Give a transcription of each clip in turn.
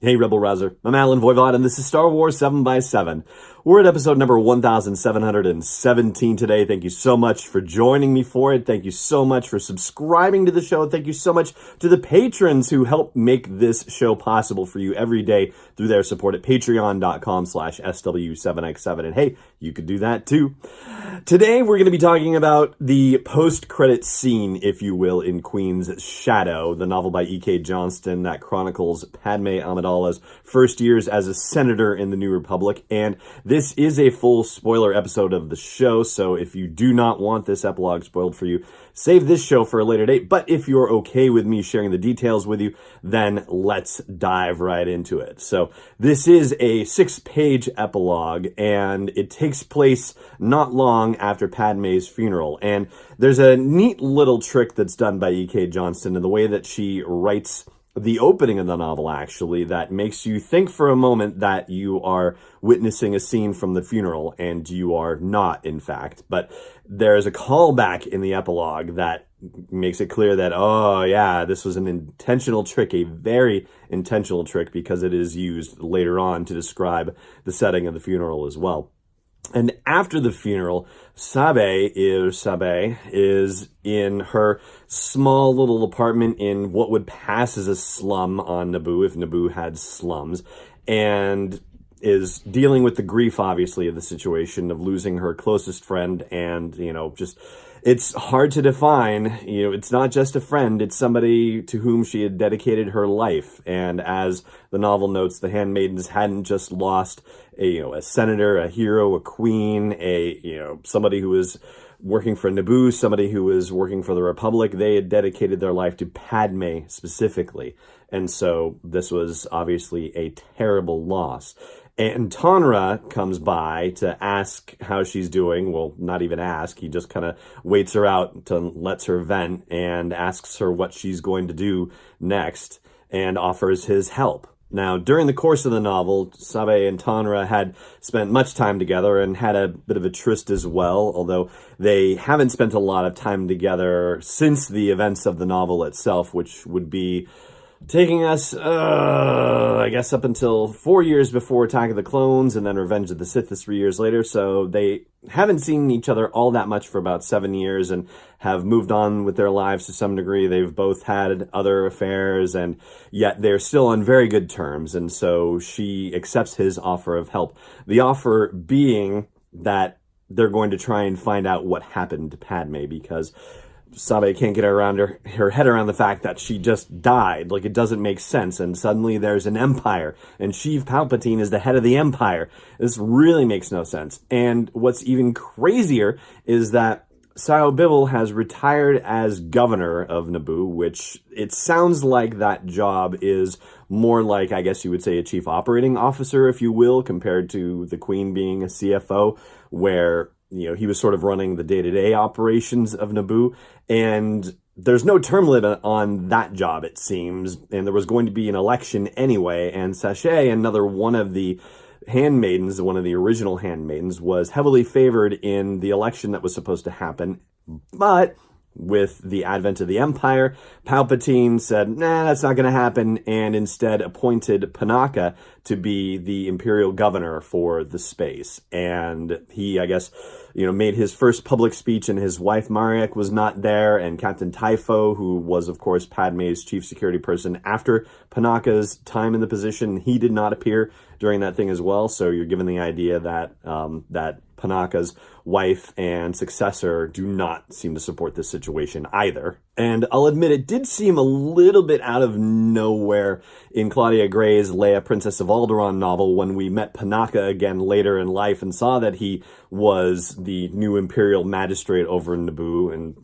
Hey, Rebel Rouser. I'm Alan Voivod, and this is Star Wars 7x7. We're at episode number 1717 today. Thank you so much for joining me for it. Thank you so much for subscribing to the show. Thank you so much to the patrons who help make this show possible for you every day through their support at patreon.com/SW7x7. And hey, you could do that too. Today, we're going to be talking about the post-credit scene, if you will, in Queen's Shadow, the novel by E.K. Johnston that chronicles Padme Amidala's first years as a senator in the New Republic. And this is a full spoiler episode of the show, so if you do not want this epilogue spoiled for you, save this show for a later date. But if you're okay with me sharing the details with you, then let's dive right into it. So this is a 6-page epilogue, and it takes place not long after Padme's funeral. And there's a neat little trick that's done by E.K. Johnston in the way that she writes the opening of the novel, actually, that makes you think for a moment that you are witnessing a scene from the funeral, and you are not, in fact. But there's a callback in the epilogue that makes it clear that, oh yeah, this was an intentional trick, a very intentional trick, because it is used later on to describe the setting of the funeral as well. And after the funeral, Sabe is in her small little apartment in what would pass as a slum on Naboo, if Naboo had slums, and is dealing with the grief, obviously, of the situation of losing her closest friend. And, just, it's hard to define. It's not just a friend, it's somebody to whom she had dedicated her life. And as the novel notes, the handmaidens hadn't just lost a senator, a hero, a queen, somebody who was working for Naboo, somebody who was working for the Republic. They had dedicated their life to Padme specifically. And so this was obviously a terrible loss. And Tonra comes by to ask how she's doing. Well, not even ask. He just kind of waits her out, lets her vent, and asks her what she's going to do next, and offers his help. Now, during the course of the novel, Sabe and Tonra had spent much time together and had a bit of a tryst as well, although they haven't spent a lot of time together since the events of the novel itself, which would be taking us, I guess, up until 4 years before Attack of the Clones, and then Revenge of the Sith is 3 years later. So they haven't seen each other all that much for about 7 years and have moved on with their lives to some degree. They've both had other affairs, and yet they're still on very good terms. And so she accepts his offer of help. The offer being that they're going to try and find out what happened to Padme, because Sabe can't get her head around the fact that she just died. Like, it doesn't make sense. And suddenly there's an empire, and Sheev Palpatine is the head of the empire. This really makes no sense. And what's even crazier is that Sio Bibble has retired as governor of Naboo, which it sounds like that job is more like, I guess you would say, a chief operating officer, if you will, compared to the Queen being a CFO, where he was sort of running the day-to-day operations of Naboo. And there's no term limit on that job, it seems. And there was going to be an election anyway. And Sashay, another one of the handmaidens, one of the original handmaidens, was heavily favored in the election that was supposed to happen. But with the advent of the Empire, Palpatine said, nah, that's not going to happen, and instead appointed Panaka to be the Imperial governor for the space. And he, I guess, made his first public speech, and his wife Mariek was not there, and Captain Typho, who was, of course, Padme's chief security person after Panaka's time in the position, he did not appear during that thing as well. So you're given the idea that that Panaka's wife and successor do not seem to support this situation either. And I'll admit, it did seem a little bit out of nowhere in Claudia Gray's Leia, Princess of Alderaan novel when we met Panaka again later in life and saw that he was the new Imperial magistrate over in Naboo. And,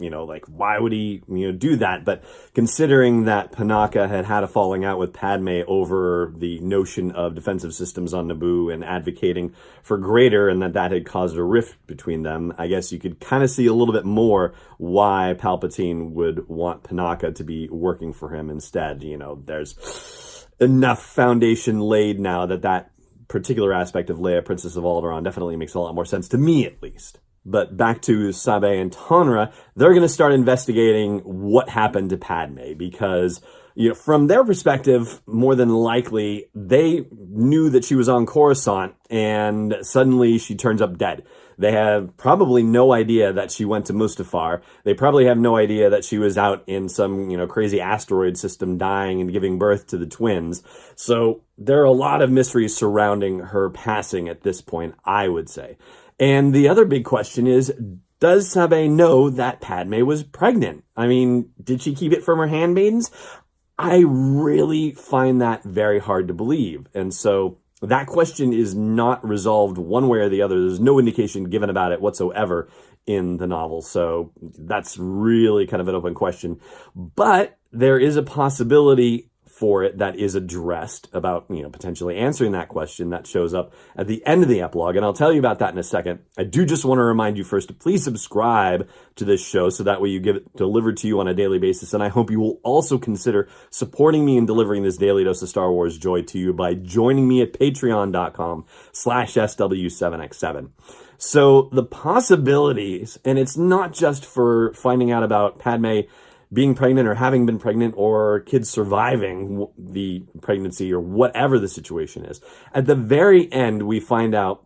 why would he, do that? But considering that Panaka had had a falling out with Padme over the notion of defensive systems on Naboo and advocating for greater, and that had caused a rift between them, I guess you could kind of see a little bit more why Palpatine would want Panaka to be working for him instead. There's enough foundation laid now that particular aspect of Leia, Princess of Alderaan, definitely makes a lot more sense to me, at least. But back to Sabe and Tonra, they're going to start investigating what happened to Padme, because from their perspective, more than likely, they knew that she was on Coruscant, and suddenly she turns up dead. They have probably no idea that she went to Mustafar. They probably have no idea that she was out in some, crazy asteroid system dying and giving birth to the twins. So there are a lot of mysteries surrounding her passing at this point, I would say. And the other big question is, does Sabe know that Padme was pregnant? I mean, did she keep it from her handmaidens? I really find that very hard to believe. And so that question is not resolved one way or the other. There's no indication given about it whatsoever in the novel. So that's really kind of an open question. But there is a possibility for it that is addressed about, potentially answering that question that shows up at the end of the epilogue. And I'll tell you about that in a second. I do just want to remind you first to please subscribe to this show so that way you get it delivered to you on a daily basis. And I hope you will also consider supporting me in delivering this daily dose of Star Wars joy to you by joining me at patreon.com/SW7X7. So the possibilities, and it's not just for finding out about Padme being pregnant or having been pregnant or kids surviving the pregnancy or whatever the situation is. At the very end, we find out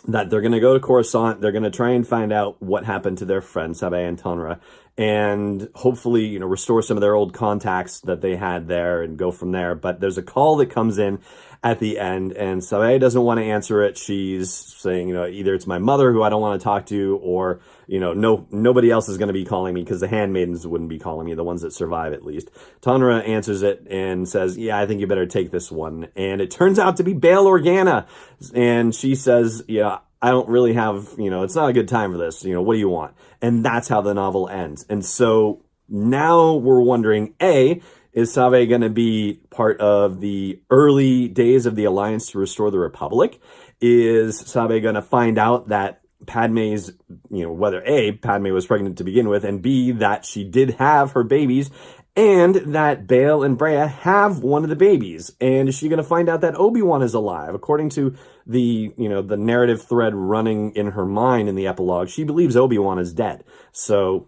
that they're going to go to Coruscant. They're going to try and find out what happened to their friend Sabe and Tonra, and hopefully, restore some of their old contacts that they had there and go from there. But there's a call that comes in at the end, and Sabe doesn't want to answer it. She's saying, either it's my mother who I don't want to talk to, or, nobody else is going to be calling me because the handmaidens wouldn't be calling me, the ones that survive at least. Tonra answers it and says, yeah, I think you better take this one. And it turns out to be Bail Organa. And she says, yeah, I don't really have, it's not a good time for this. What do you want? And that's how the novel ends. And so now we're wondering, A, is Sabe going to be part of the early days of the Alliance to restore the Republic? Is Sabe going to find out that Padme's, whether A, Padme was pregnant to begin with, and B, that she did have her babies, and that Bail and Breya have one of the babies? And is she going to find out that Obi-Wan is alive? According to the narrative thread running in her mind in the epilogue, she believes Obi-Wan is dead. So,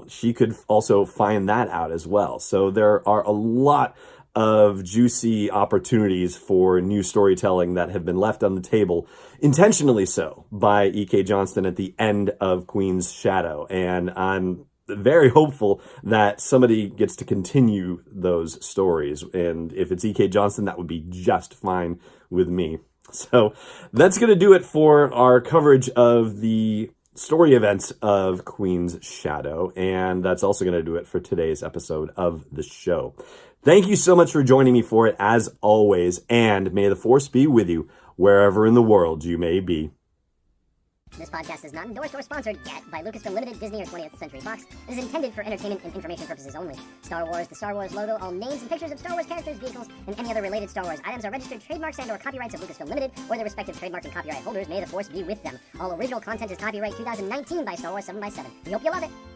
she could also find that out as well. So there are a lot of juicy opportunities for new storytelling that have been left on the table, intentionally so, by E.K. Johnston at the end of Queen's Shadow. And I'm very hopeful that somebody gets to continue those stories. And if it's E.K. Johnston, that would be just fine with me. So that's going to do it for our coverage of the story events of Queen's Shadow. And that's also going to do it for today's episode of the show. Thank you so much for joining me for it, as always, and may the Force be with you wherever in the world you may be. This podcast is not endorsed or sponsored yet by Lucasfilm Limited, Disney, or 20th Century Fox. It is intended for entertainment and information purposes only. Star Wars, the Star Wars logo, all names and pictures of Star Wars characters, vehicles, and any other related Star Wars items are registered trademarks and/or copyrights of Lucasfilm Limited or their respective trademark and copyright holders. May the Force be with them. All original content is copyright 2019 by Star Wars 7x7. We hope you love it.